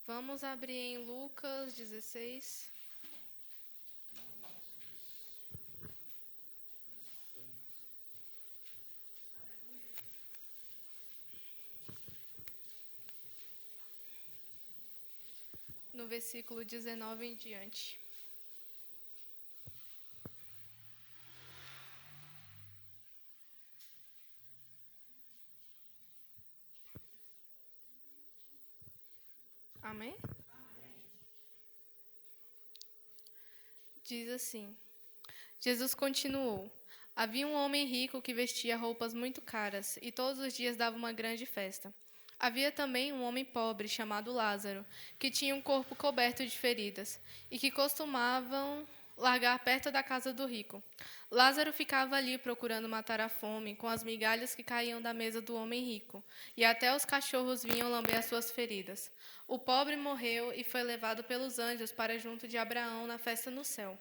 Vamos abrir em Lucas 16. No versículo 19 em diante. Amém? Diz assim: Jesus continuou: Havia um homem rico que vestia roupas muito caras e todos os dias dava uma grande festa. Havia também um homem pobre chamado Lázaro, que tinha um corpo coberto de feridas e que costumavam largar perto da casa do rico. Lázaro ficava ali procurando matar a fome com as migalhas que caíam da mesa do homem rico, e até os cachorros vinham lamber as suas feridas. O pobre morreu e foi levado pelos anjos para junto de Abraão na festa no céu.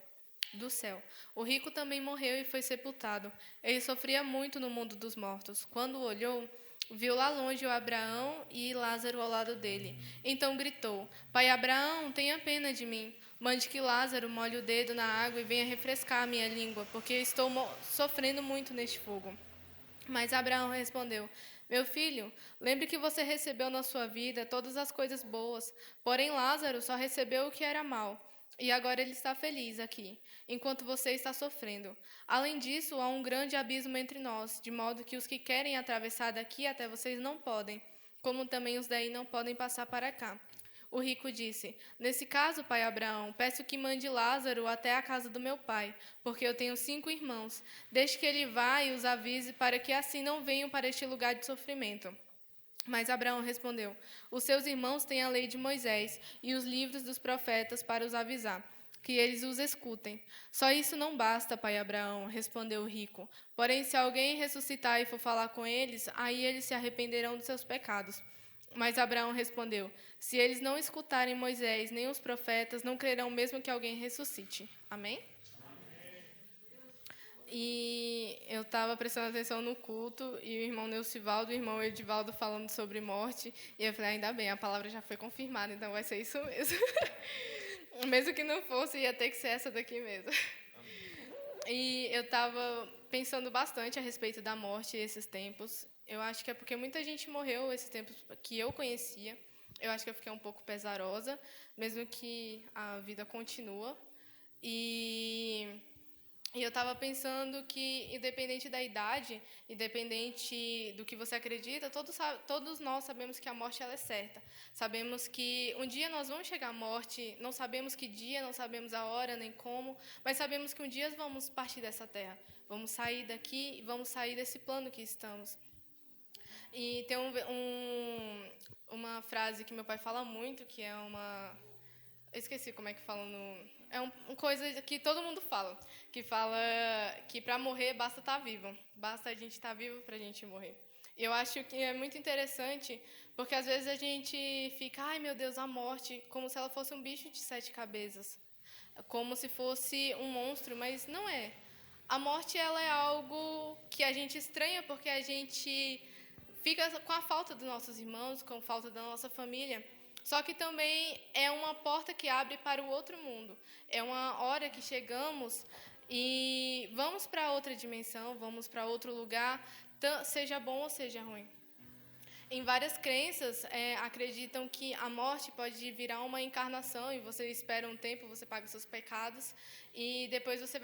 Do céu. O rico também morreu e foi sepultado. Ele sofria muito no mundo dos mortos. Quando olhou, viu lá longe o Abraão e Lázaro ao lado dele. Então gritou: Pai Abraão, tenha pena de mim. Mande que Lázaro molhe o dedo na água e venha refrescar a minha língua, porque estou sofrendo muito neste fogo. Mas Abraão respondeu: Meu filho, lembre que você recebeu na sua vida todas as coisas boas, porém Lázaro só recebeu o que era mal. E agora ele está feliz aqui, enquanto você está sofrendo. Além disso, há um grande abismo entre nós, de modo que os que querem atravessar daqui até vocês não podem, como também os daí não podem passar para cá. O rico disse: Nesse caso, pai Abraão, peço que mande Lázaro até a casa do meu pai, porque eu tenho 5 irmãos. Deixe que ele vá e os avise para que assim não venham para este lugar de sofrimento. Mas Abraão respondeu: Os seus irmãos têm a lei de Moisés e os livros dos profetas para os avisar, que eles os escutem. Só isso não basta, pai Abraão, respondeu o rico. Porém, se alguém ressuscitar e for falar com eles, aí eles se arrependerão dos seus pecados. Mas Abraão respondeu: Se eles não escutarem Moisés nem os profetas, não crerão mesmo que alguém ressuscite. Amém? E eu estava prestando atenção no culto e o irmão Neucivaldo e o irmão Edivaldo falando sobre morte. E eu falei, ainda bem, a palavra já foi confirmada, então vai ser isso mesmo. Mesmo que não fosse, ia ter que ser essa daqui mesmo. E eu estava pensando bastante a respeito da morte esses tempos. Eu acho que é porque muita gente morreu esses tempos que eu conhecia. Eu acho que eu fiquei um pouco pesarosa, mesmo que a vida continua. E eu estava pensando que, independente da idade, independente do que você acredita, todos nós sabemos que a morte ela é certa. Sabemos que um dia nós vamos chegar à morte, não sabemos que dia, não sabemos a hora nem como, mas sabemos que um dia vamos partir dessa terra. Vamos sair daqui e vamos sair desse plano que estamos. E tem uma frase que meu pai fala muito, que é uma... Eu esqueci como é que fala no... É uma coisa que todo mundo fala, que fala que para morrer basta estar vivo, basta a gente estar vivo para a gente morrer. E eu acho que é muito interessante, porque às vezes a gente fica, ai meu Deus, a morte, como se ela fosse um bicho de 7 cabeças, como se fosse um monstro, mas não é. A morte ela é algo que a gente estranha porque a gente fica com a falta dos nossos irmãos, com a falta da nossa família. Só que também é uma porta que abre para o outro mundo. É uma hora que chegamos e vamos para outra dimensão, vamos para outro lugar, seja bom ou seja ruim. Em várias crenças, acreditam que a morte pode virar uma encarnação e você espera um tempo, você paga os seus pecados e depois você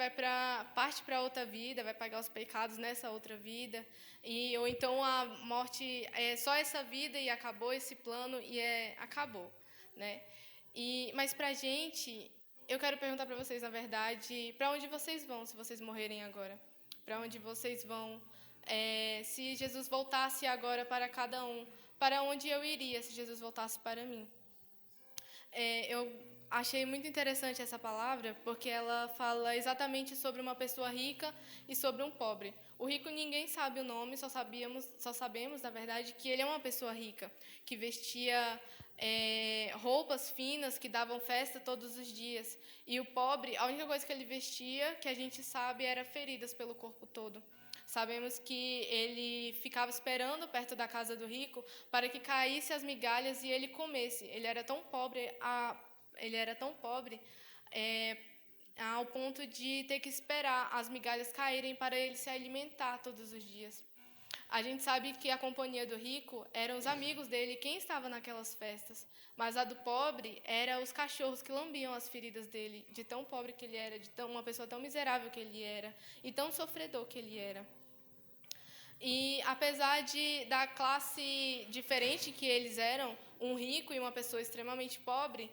parte para outra vida, vai pagar os pecados nessa outra vida, ou então a morte é só essa vida e acabou esse plano e acabou, né? Mas para a gente, eu quero perguntar para vocês, na verdade, para onde vocês vão se vocês morrerem agora? Para onde vocês vão? Se Jesus voltasse agora para cada um, para onde eu iria se Jesus voltasse para mim? Eu achei muito interessante essa palavra, porque ela fala exatamente sobre uma pessoa rica e sobre um pobre. O rico ninguém sabe o nome, só sabemos, na verdade, que ele é uma pessoa rica, que vestia roupas finas, que davam festa todos os dias. E o pobre, a única coisa que ele vestia, que a gente sabe, era feridas pelo corpo todo. Sabemos que ele ficava esperando perto da casa do rico para que caísse as migalhas e ele comesse. Ele era tão pobre, ao ponto de ter que esperar as migalhas caírem para ele se alimentar todos os dias. A gente sabe que a companhia do rico eram os amigos dele, quem estava naquelas festas. Mas a do pobre era os cachorros que lambiam as feridas dele, de tão pobre que ele era, uma pessoa tão miserável que ele era, e tão sofredor que ele era. E apesar da classe diferente que eles eram, um rico e uma pessoa extremamente pobre,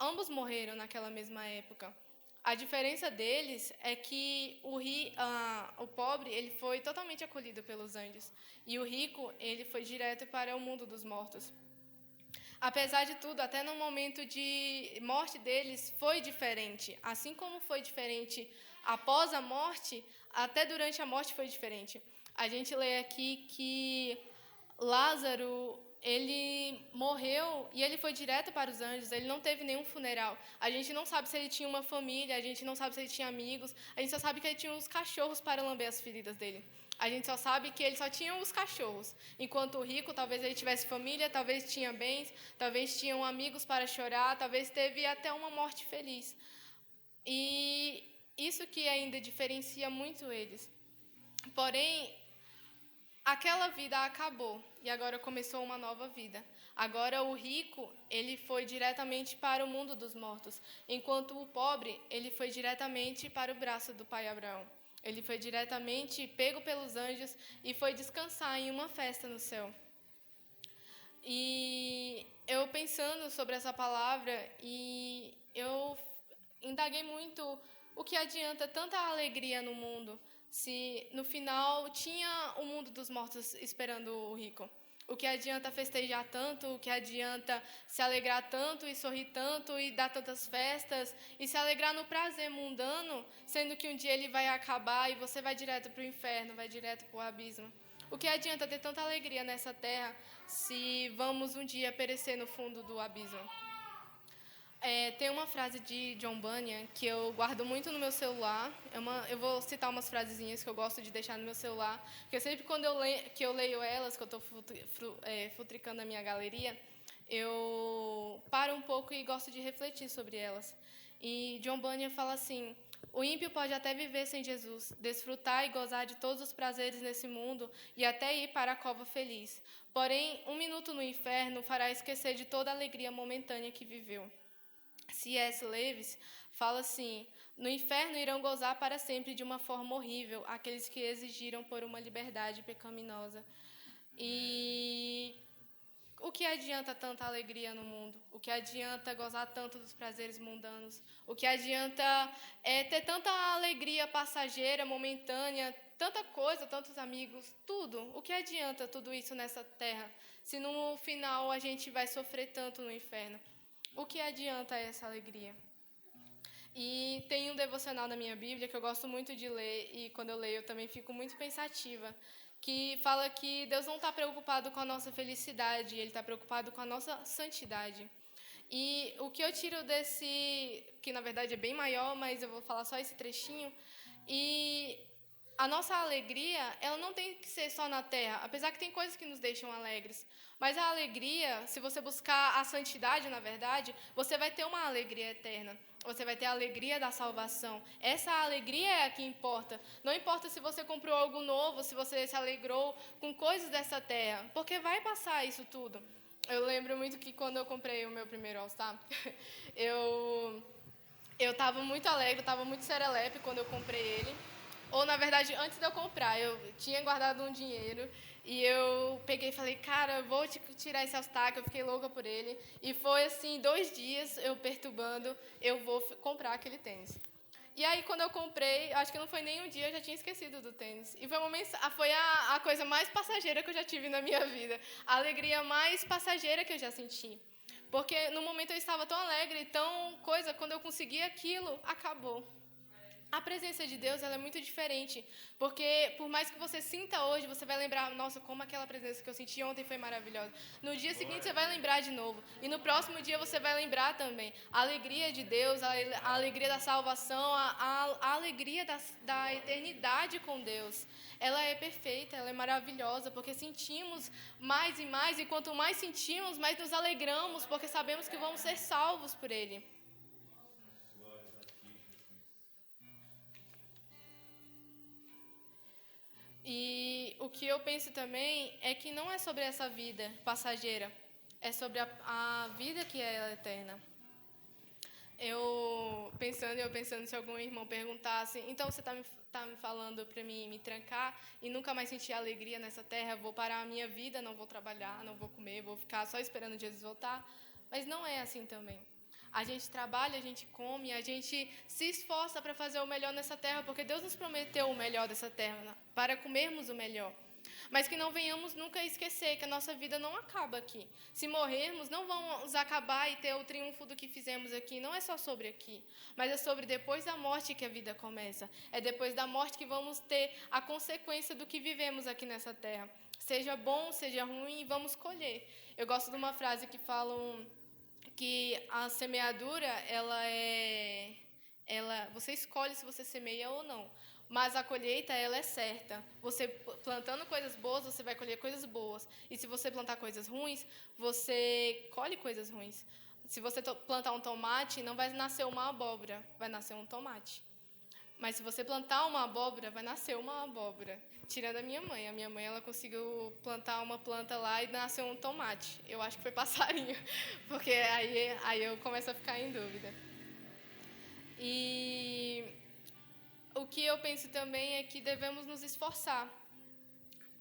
ambos morreram naquela mesma época. A diferença deles é que o pobre ele foi totalmente acolhido pelos anjos e o rico ele foi direto para o mundo dos mortos. Apesar de tudo, até no momento de morte deles foi diferente. Assim como foi diferente após a morte, até durante a morte foi diferente. A gente lê aqui que Lázaro, ele morreu e ele foi direto para os anjos, ele não teve nenhum funeral. A gente não sabe se ele tinha uma família, a gente não sabe se ele tinha amigos, a gente só sabe que ele tinha uns cachorros para lamber as feridas dele. A gente só sabe que ele só tinha os cachorros. Enquanto o rico, talvez ele tivesse família, talvez tinha bens, talvez tinham amigos para chorar, talvez teve até uma morte feliz. E isso que ainda diferencia muito eles. Porém, aquela vida acabou e agora começou uma nova vida. Agora o rico, ele foi diretamente para o mundo dos mortos, enquanto o pobre, ele foi diretamente para o braço do pai Abraão. Ele foi diretamente pego pelos anjos e foi descansar em uma festa no céu. E eu pensando sobre essa palavra e eu indaguei muito o que adianta tanta alegria no mundo se no final tinha o mundo dos mortos esperando o rico. O que adianta festejar tanto, o que adianta se alegrar tanto e sorrir tanto e dar tantas festas e se alegrar no prazer mundano, sendo que um dia ele vai acabar e você vai direto para o inferno, vai direto para o abismo. O que adianta ter tanta alegria nessa terra se vamos um dia perecer no fundo do abismo? Tem uma frase de John Bunyan que eu guardo muito no meu celular. Eu vou citar umas frasezinhas que eu gosto de deixar no meu celular, porque sempre quando eu leio elas, que eu estou futricando a minha galeria, eu paro um pouco e gosto de refletir sobre elas. E John Bunyan fala assim: o ímpio pode até viver sem Jesus, desfrutar e gozar de todos os prazeres nesse mundo e até ir para a cova feliz. Porém, um minuto no inferno fará esquecer de toda a alegria momentânea que viveu. C.S. Lewis fala assim: no inferno irão gozar para sempre de uma forma horrível aqueles que exigiram por uma liberdade pecaminosa. E o que adianta tanta alegria no mundo? O que adianta gozar tanto dos prazeres mundanos? O que adianta ter tanta alegria passageira, momentânea, tanta coisa, tantos amigos, tudo? O que adianta tudo isso nessa terra, se no final a gente vai sofrer tanto no inferno? O que adianta essa alegria? E tem um devocional na minha Bíblia que eu gosto muito de ler, e quando eu leio eu também fico muito pensativa, que fala que Deus não está preocupado com a nossa felicidade, Ele está preocupado com a nossa santidade. E o que eu tiro desse, que na verdade é bem maior, mas eu vou falar só esse trechinho, e a nossa alegria, ela não tem que ser só na terra, apesar que tem coisas que nos deixam alegres. Mas a alegria, se você buscar a santidade, na verdade, você vai ter uma alegria eterna. Você vai ter a alegria da salvação. Essa alegria é a que importa. Não importa se você comprou algo novo, se você se alegrou com coisas dessa terra, porque vai passar isso tudo. Eu lembro muito que quando eu comprei o meu primeiro All-Star, eu estava muito alegre, estava muito serelepe quando eu comprei ele. Ou, na verdade, antes de eu comprar, eu tinha guardado um dinheiro e eu peguei e falei, cara, eu vou tirar esse All-Star, que eu fiquei louca por ele. E foi assim, 2 dias eu perturbando, eu vou comprar aquele tênis. E aí, quando eu comprei, acho que não foi nem um dia, eu já tinha esquecido do tênis. E foi a coisa mais passageira que eu já tive na minha vida. A alegria mais passageira que eu já senti. Porque no momento eu estava tão alegre, quando eu consegui aquilo, acabou. a presença de Deus, ela é muito diferente, porque por mais que você sinta hoje, você vai lembrar, nossa, como aquela presença que eu senti ontem foi maravilhosa. No dia seguinte você vai lembrar de novo, e no próximo dia você vai lembrar também. A alegria de Deus, a alegria da salvação, a alegria da eternidade com Deus, ela é perfeita, ela é maravilhosa, porque sentimos mais e mais, e quanto mais sentimos, mais nos alegramos, porque sabemos que vamos ser salvos por Ele. E o que eu penso também é que não é sobre essa vida passageira, é sobre a vida que é eterna. Eu pensando se algum irmão perguntasse, então você tá me falando para mim me trancar e nunca mais sentir alegria nessa terra, vou parar a minha vida, não vou trabalhar, não vou comer, vou ficar só esperando Jesus voltar. Mas não é assim também. A gente trabalha, a gente come, a gente se esforça para fazer o melhor nessa terra, porque Deus nos prometeu o melhor dessa terra, para comermos o melhor. Mas que não venhamos nunca esquecer que a nossa vida não acaba aqui. Se morrermos, não vamos acabar e ter o triunfo do que fizemos aqui. Não é só sobre aqui, mas é sobre depois da morte que a vida começa. É depois da morte que vamos ter a consequência do que vivemos aqui nessa terra. Seja bom, seja ruim, vamos colher. Eu gosto de uma frase que falam que a semeadura, você escolhe se você semeia ou não, mas a colheita, ela é certa. Você plantando coisas boas, você vai colher coisas boas, e se você plantar coisas ruins, você colhe coisas ruins. Se você plantar um tomate, não vai nascer uma abóbora, vai nascer um tomate. Mas se você plantar uma abóbora, vai nascer uma abóbora. Tirando a minha mãe, ela conseguiu plantar uma planta lá e nasceu um tomate. Eu acho que foi passarinho, porque aí eu começo a ficar em dúvida. E o que eu penso também é que devemos nos esforçar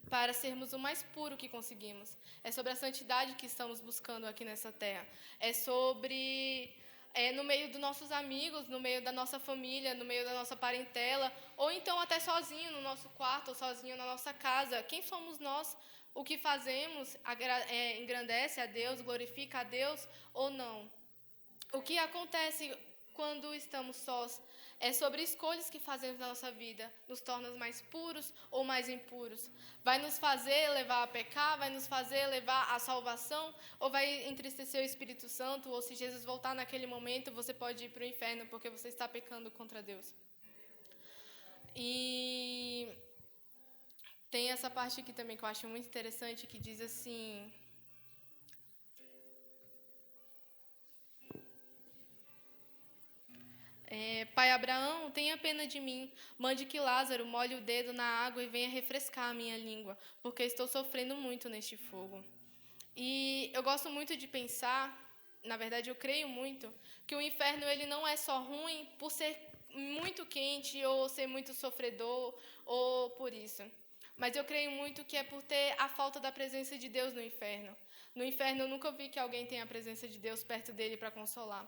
para sermos o mais puro que conseguimos. É sobre a santidade que estamos buscando aqui nessa terra. É sobre no meio dos nossos amigos, no meio da nossa família, no meio da nossa parentela, ou então até sozinho no nosso quarto, ou sozinho na nossa casa. Quem somos nós? O que fazemos engrandece a Deus, glorifica a Deus ou não? O que acontece quando estamos sós? É sobre escolhas que fazemos na nossa vida. Nos torna mais puros ou mais impuros? Vai nos fazer levar a pecar? Vai nos fazer levar à salvação? Ou vai entristecer o Espírito Santo? Ou se Jesus voltar naquele momento, você pode ir para o inferno porque você está pecando contra Deus. E tem essa parte aqui também que eu acho muito interessante, que diz assim... Pai Abraão, tenha pena de mim, mande que Lázaro molhe o dedo na água e venha refrescar a minha língua, porque estou sofrendo muito neste fogo. E eu gosto muito de pensar, na verdade eu creio muito, que o inferno ele não é só ruim por ser muito quente ou ser muito sofredor ou por isso. Mas eu creio muito que é por ter a falta da presença de Deus no inferno. No inferno eu nunca vi que alguém tenha a presença de Deus perto dele para consolar.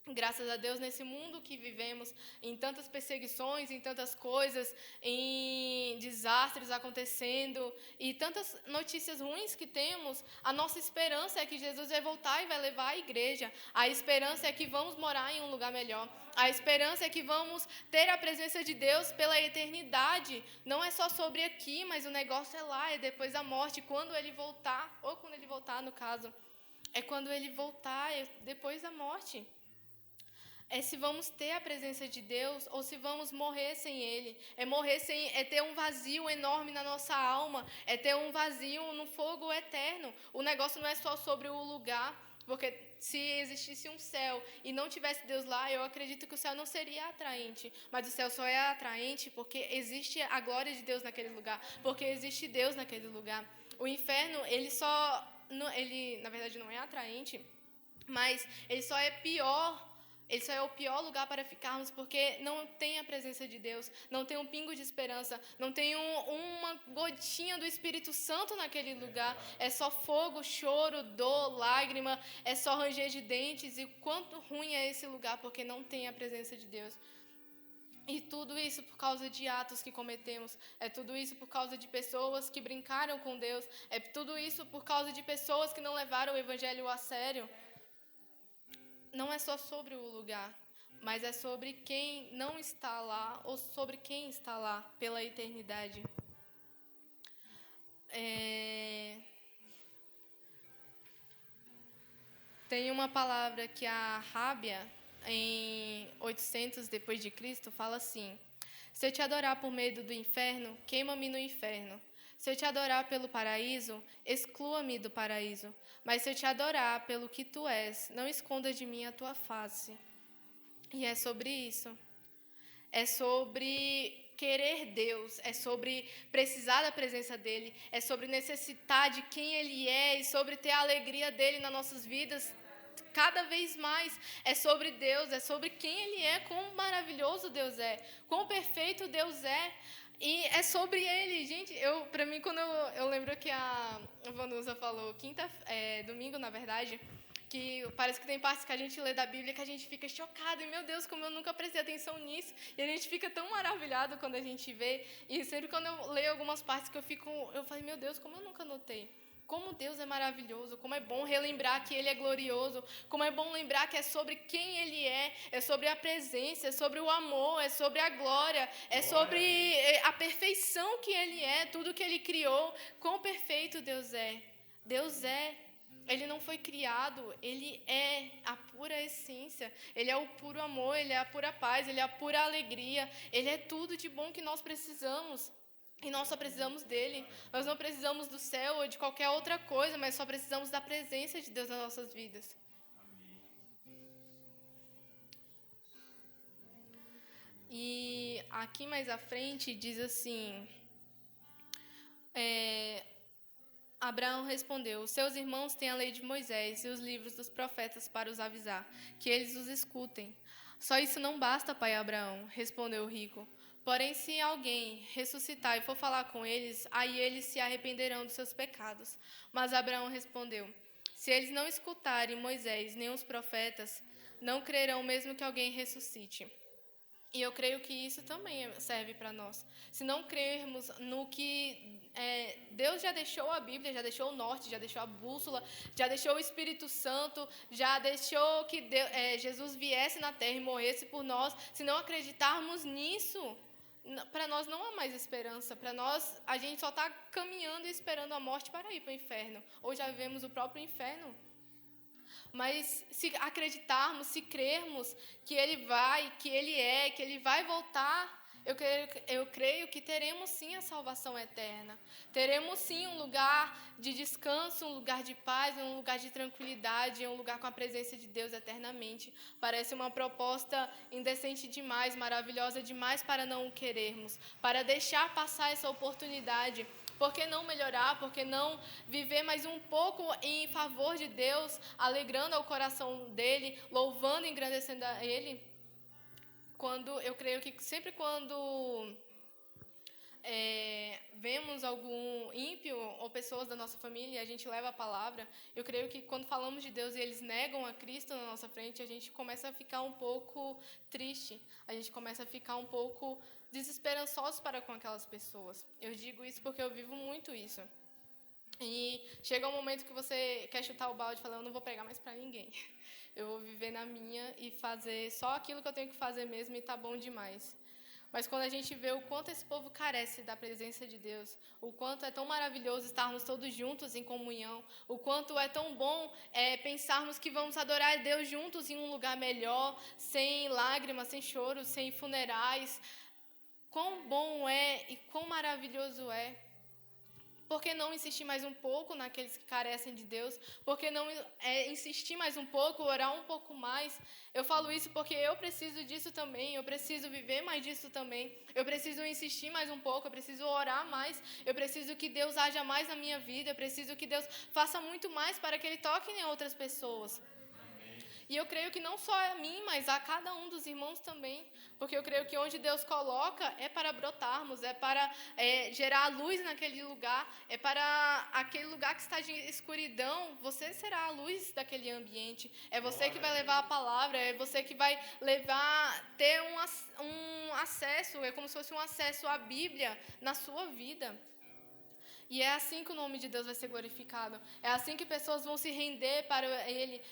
Graças a Deus, nesse mundo que vivemos, em tantas perseguições, em tantas coisas, em desastres acontecendo e tantas notícias ruins que temos, a nossa esperança é que Jesus vai voltar e vai levar a igreja. A esperança é que vamos morar em um lugar melhor. A esperança é que vamos ter a presença de Deus pela eternidade. Não é só sobre aqui, mas o negócio é lá, é depois da morte, quando Ele voltar, ou quando Ele voltar, no caso. É quando Ele voltar, é depois da morte. É se vamos ter a presença de Deus ou se vamos morrer sem Ele. É ter um vazio enorme na nossa alma, é ter um vazio no fogo eterno. O negócio não é só sobre o lugar, porque se existisse um céu e não tivesse Deus lá, eu acredito que o céu não seria atraente. Mas o céu só é atraente porque existe a glória de Deus naquele lugar, porque existe Deus naquele lugar. O inferno, ele na verdade não é atraente, mas ele só é pior. Ele só é o pior lugar para ficarmos porque não tem a presença de Deus, não tem um pingo de esperança, não tem uma gotinha do Espírito Santo naquele lugar. É só fogo, choro, dor, lágrima, é só ranger de dentes. E quanto ruim é esse lugar porque não tem a presença de Deus. E tudo isso por causa de atos que cometemos. É tudo isso por causa de pessoas que brincaram com Deus. É tudo isso por causa de pessoas que não levaram o Evangelho a sério. Não é só sobre o lugar, mas é sobre quem não está lá ou sobre quem está lá pela eternidade. Tem uma palavra que a Rábia, em 800 depois de Cristo, fala assim: se eu te adorar por medo do inferno, queima-me no inferno. Se eu te adorar pelo paraíso, exclua-me do paraíso. Mas se eu te adorar pelo que tu és, não escondas de mim a tua face. E é sobre isso. É sobre querer Deus, é sobre precisar da presença dEle, é sobre necessitar de quem Ele é e sobre ter a alegria dEle nas nossas vidas cada vez mais. É sobre Deus, é sobre quem Ele é, quão maravilhoso Deus é, quão perfeito Deus é. E é sobre Ele, gente. Para mim, quando eu lembro que a Vanusa falou domingo, na verdade, que parece que tem partes que a gente lê da Bíblia que a gente fica chocado. E, meu Deus, como eu nunca prestei atenção nisso. E a gente fica tão maravilhado quando a gente vê. E sempre quando eu leio algumas partes que eu falo, meu Deus, como eu nunca notei. Como Deus é maravilhoso, como é bom relembrar que Ele é glorioso, como é bom lembrar que é sobre quem Ele é sobre a presença, é sobre o amor, é sobre a glória, é sobre a perfeição que Ele é, tudo que Ele criou, quão perfeito Deus é. Deus é. Ele não foi criado, Ele é a pura essência, Ele é o puro amor, Ele é a pura paz, Ele é a pura alegria, Ele é tudo de bom que nós precisamos. E nós só precisamos dEle. Nós não precisamos do céu ou de qualquer outra coisa, mas só precisamos da presença de Deus nas nossas vidas. E aqui mais à frente diz assim... Abraão respondeu: os seus irmãos têm a lei de Moisés e os livros dos profetas para os avisar, que eles os escutem. Só isso não basta, pai Abraão, respondeu o rico. Porém, se alguém ressuscitar e for falar com eles, aí eles se arrependerão dos seus pecados. Mas Abraão respondeu: se eles não escutarem Moisés nem os profetas, não crerão mesmo que alguém ressuscite. E eu creio que isso também serve para nós. Se não crermos no que Deus já deixou a Bíblia, já deixou o norte, já deixou a bússola, já deixou o Espírito Santo, já deixou que Jesus viesse na terra e morresse por nós, se não acreditarmos nisso, para nós não há mais esperança. Para nós, a gente só está caminhando e esperando a morte para ir para o inferno. Ou já vivemos o próprio inferno. Mas se acreditarmos, se crermos que Ele vai, que Ele vai voltar, eu creio que teremos sim a salvação eterna. Teremos sim um lugar de descanso, um lugar de paz, um lugar de tranquilidade, um lugar com a presença de Deus eternamente. Parece uma proposta indecente demais, maravilhosa demais para não o querermos, para deixar passar essa oportunidade. Por que não melhorar? Por que não viver mais um pouco em favor de Deus, alegrando o coração dEle, louvando e engrandecendo a Ele? Eu creio que sempre quando vemos algum ímpio ou pessoas da nossa família e a gente leva a palavra, eu creio que quando falamos de Deus e eles negam a Cristo na nossa frente, a gente começa a ficar um pouco triste, a gente começa a ficar um pouco desesperançosos para com aquelas pessoas. Eu digo isso porque eu vivo muito isso. E chega um momento que você quer chutar o balde e falar, eu não vou pregar mais para ninguém. Eu vou viver na minha e fazer só aquilo que eu tenho que fazer mesmo e tá bom demais. Mas quando a gente vê o quanto esse povo carece da presença de Deus, o quanto é tão maravilhoso estarmos todos juntos em comunhão, o quanto é tão bom pensarmos que vamos adorar Deus juntos em um lugar melhor, sem lágrimas, sem choros, sem funerais. Quão bom é e quão maravilhoso é. Por que não insistir mais um pouco naqueles que carecem de Deus? Por que não insistir mais um pouco, orar um pouco mais? Eu falo isso porque eu preciso disso também, eu preciso viver mais disso também. Eu preciso insistir mais um pouco, eu preciso orar mais, eu preciso que Deus haja mais na minha vida, eu preciso que Deus faça muito mais para que Ele toque em outras pessoas. E eu creio que não só a mim, mas a cada um dos irmãos também. Porque eu creio que onde Deus coloca é para brotarmos, é para gerar luz naquele lugar, é para aquele lugar que está de escuridão, você será a luz daquele ambiente. É você que vai levar a palavra, é você que vai ter um acesso, é como se fosse um acesso à Bíblia na sua vida. E é assim que o nome de Deus vai ser glorificado. É assim que pessoas vão se render para Ele,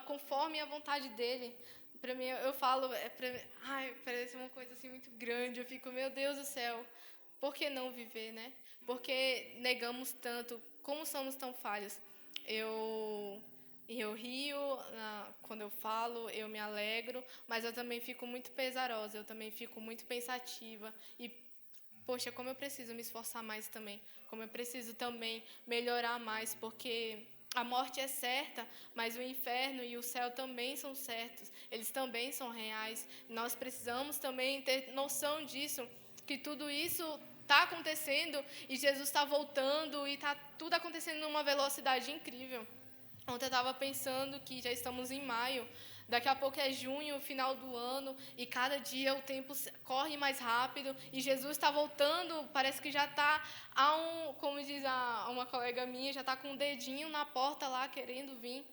conforme a vontade dEle. Para mim, eu falo, parece uma coisa assim muito grande. Eu fico, meu Deus do céu, por que não viver, né? Porque negamos tanto, como somos tão falhos. Eu rio quando eu falo, eu me alegro, mas eu também fico muito pesarosa, eu também fico muito pensativa. E, poxa, como eu preciso me esforçar mais também, como eu preciso também melhorar mais, porque a morte é certa, mas o inferno e o céu também são certos, eles também são reais. Nós precisamos também ter noção disso, que tudo isso está acontecendo e Jesus está voltando e está tudo acontecendo numa velocidade incrível. Ontem eu estava pensando que já estamos em maio, daqui a pouco é junho, final do ano, e cada dia o tempo corre mais rápido, e Jesus está voltando, parece que já está, como diz uma colega minha, já está com um dedinho na porta lá, querendo vir.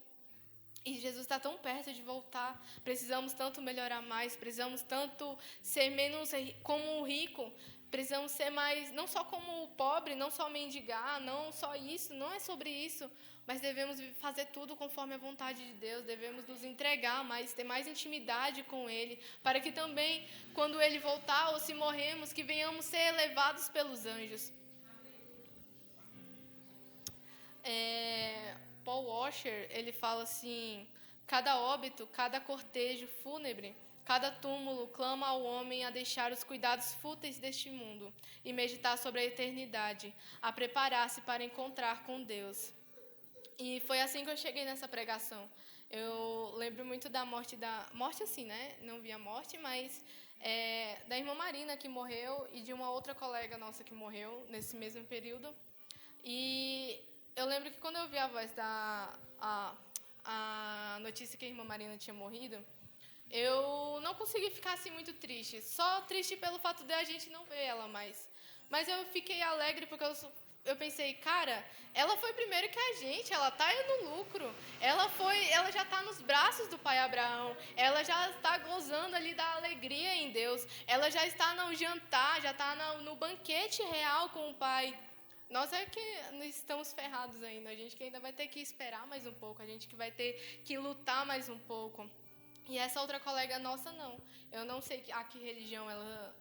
E Jesus está tão perto de voltar. Precisamos tanto melhorar mais, precisamos tanto ser menos como o rico, precisamos ser mais, não só como o pobre, não só mendigar, não só isso, não é sobre isso, mas devemos fazer tudo conforme a vontade de Deus, devemos nos entregar mais, ter mais intimidade com Ele, para que também, quando Ele voltar ou se morrermos, que venhamos ser elevados pelos anjos. Paul Washer, ele fala assim: cada óbito, cada cortejo fúnebre, cada túmulo clama ao homem a deixar os cuidados fúteis deste mundo e meditar sobre a eternidade, a preparar-se para encontrar com Deus. E foi assim que eu cheguei nessa pregação. Eu lembro muito da morte assim, né? Não vi a morte, mas da irmã Marina, que morreu, e de uma outra colega nossa que morreu nesse mesmo período. E eu lembro que quando eu vi a voz a notícia que a irmã Marina tinha morrido, eu não consegui ficar assim muito triste. Só triste pelo fato de a gente não ver ela mais. Mas eu fiquei alegre porque eu pensei, cara, ela foi primeiro que a gente, ela tá aí no lucro. Ela já tá nos braços do pai Abraão. Ela já está gozando ali da alegria em Deus. Ela já está no jantar, já está no banquete real com o pai. Nós é que estamos ferrados ainda, a gente que ainda vai ter que esperar mais um pouco, a gente que vai ter que lutar mais um pouco. E essa outra colega nossa, não. Eu não sei a que religião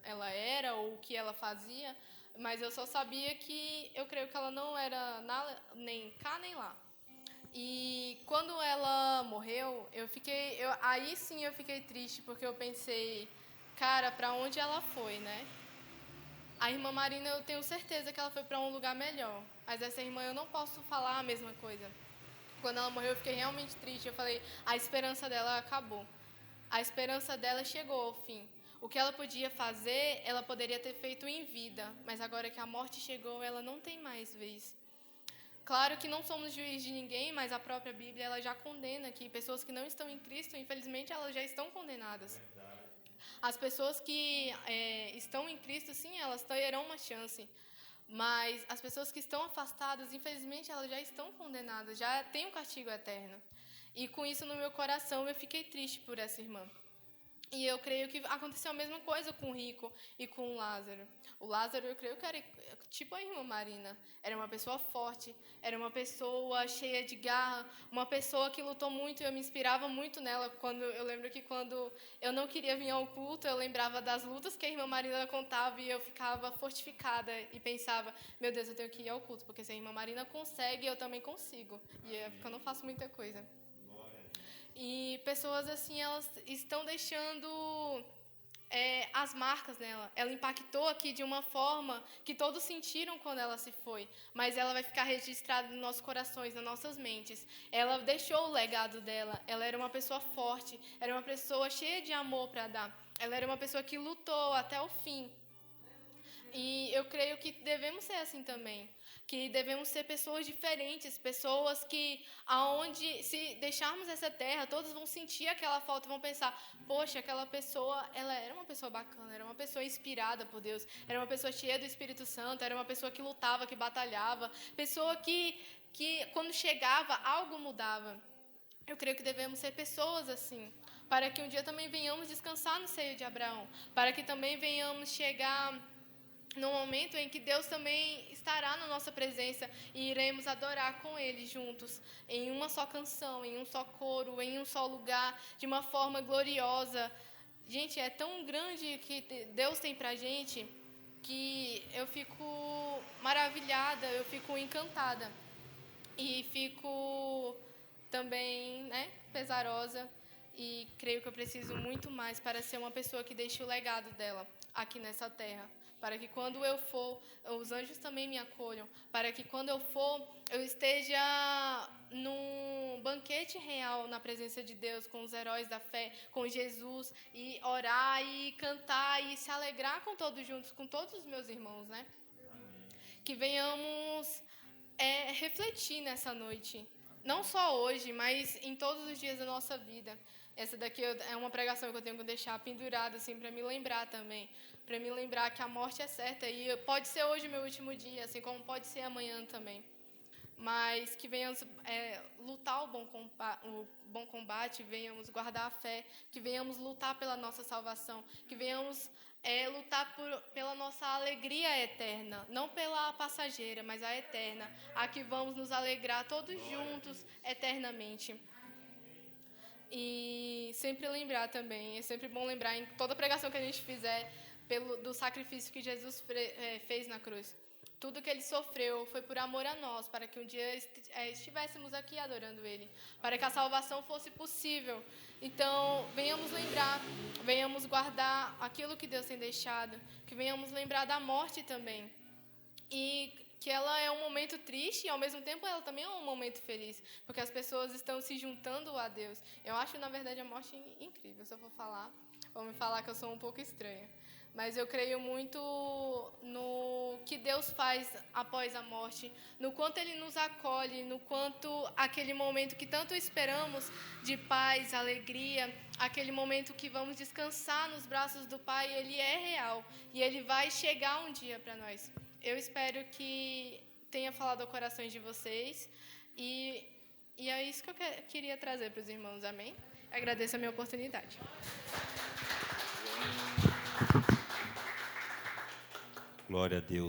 ela era ou o que ela fazia, mas eu só sabia que eu creio que ela não era nem cá nem lá. E quando ela morreu, aí sim eu fiquei triste, porque eu pensei, cara, para onde ela foi, né? A irmã Marina, eu tenho certeza que ela foi para um lugar melhor. Mas essa irmã, eu não posso falar a mesma coisa. Quando ela morreu, eu fiquei realmente triste. Eu falei, a esperança dela acabou. A esperança dela chegou ao fim. O que ela podia fazer, ela poderia ter feito em vida. Mas agora que a morte chegou, ela não tem mais vez. Claro que não somos juiz de ninguém, mas a própria Bíblia ela já condena que pessoas que não estão em Cristo, infelizmente, elas já estão condenadas. As pessoas que estão em Cristo, sim, elas terão uma chance. Mas as pessoas que estão afastadas, infelizmente, elas já estão condenadas, já têm um castigo eterno. E com isso no meu coração, eu fiquei triste por essa irmã. E eu creio que aconteceu a mesma coisa com o rico e com o Lázaro. O Lázaro, eu creio que era tipo a irmã Marina. Era uma pessoa forte, era uma pessoa cheia de garra, uma pessoa que lutou muito e eu me inspirava muito nela. Eu lembro que quando eu não queria vir ao culto, eu lembrava das lutas que a irmã Marina contava e eu ficava fortificada e pensava, meu Deus, eu tenho que ir ao culto, porque se a irmã Marina consegue, eu também consigo. E é porque eu não faço muita coisa. E pessoas assim, elas estão deixando as marcas nela. Ela impactou aqui de uma forma que todos sentiram quando ela se foi, mas ela vai ficar registrada nos nossos corações, nas nossas mentes. Ela deixou o legado dela. Ela era uma pessoa forte, era uma pessoa cheia de amor para dar. Ela era uma pessoa que lutou até o fim. E eu creio que devemos ser assim também, que devemos ser pessoas diferentes, pessoas que, aonde, se deixarmos essa terra, todos vão sentir aquela falta e vão pensar, poxa, aquela pessoa, ela era uma pessoa bacana, era uma pessoa inspirada por Deus, era uma pessoa cheia do Espírito Santo, era uma pessoa que lutava, que batalhava, pessoa que quando chegava, algo mudava. Eu creio que devemos ser pessoas assim, para que um dia também venhamos descansar no seio de Abraão, para que também venhamos chegar no momento em que Deus também estará na nossa presença e iremos adorar com Ele juntos, em uma só canção, em um só coro, em um só lugar, de uma forma gloriosa. Gente, é tão grande que Deus tem pra gente que eu fico maravilhada, eu fico encantada e fico também, né, pesarosa, e creio que eu preciso muito mais para ser uma pessoa que deixe o legado dela aqui nessa terra, para que quando eu for, os anjos também me acolham, para que quando eu for, eu esteja num banquete real na presença de Deus, com os heróis da fé, com Jesus, e orar e cantar e se alegrar com todos juntos, com todos os meus irmãos, né? Que venhamos refletir nessa noite. Não só hoje, mas em todos os dias da nossa vida. Essa daqui é uma pregação que eu tenho que deixar pendurada, assim, para me lembrar também. Para me lembrar que a morte é certa. E pode ser hoje meu último dia, assim como pode ser amanhã também. Mas que venhamos lutar o bom combate, venhamos guardar a fé, que venhamos lutar pela nossa salvação, que venhamos lutar pela nossa alegria eterna, não pela passageira, mas a eterna, a que vamos nos alegrar todos juntos eternamente. E sempre lembrar também, é sempre bom lembrar em toda pregação que a gente fizer do sacrifício que Jesus fez na cruz. Tudo que ele sofreu foi por amor a nós, para que um dia estivéssemos aqui adorando ele, para que a salvação fosse possível. Então, venhamos lembrar, venhamos guardar aquilo que Deus tem deixado, que venhamos lembrar da morte também. E que ela é um momento triste e, ao mesmo tempo, ela também é um momento feliz, porque as pessoas estão se juntando a Deus. Eu acho, na verdade, a morte incrível. Se eu for falar, vão me falar que eu sou um pouco estranha. Mas eu creio muito no que Deus faz após a morte, no quanto Ele nos acolhe, no quanto aquele momento que tanto esperamos de paz, alegria, aquele momento que vamos descansar nos braços do Pai, ele é real e ele vai chegar um dia para nós. Eu espero que tenha falado ao coração de vocês e é isso que eu queria trazer para os irmãos, amém? Agradeço a minha oportunidade. Glória a Deus.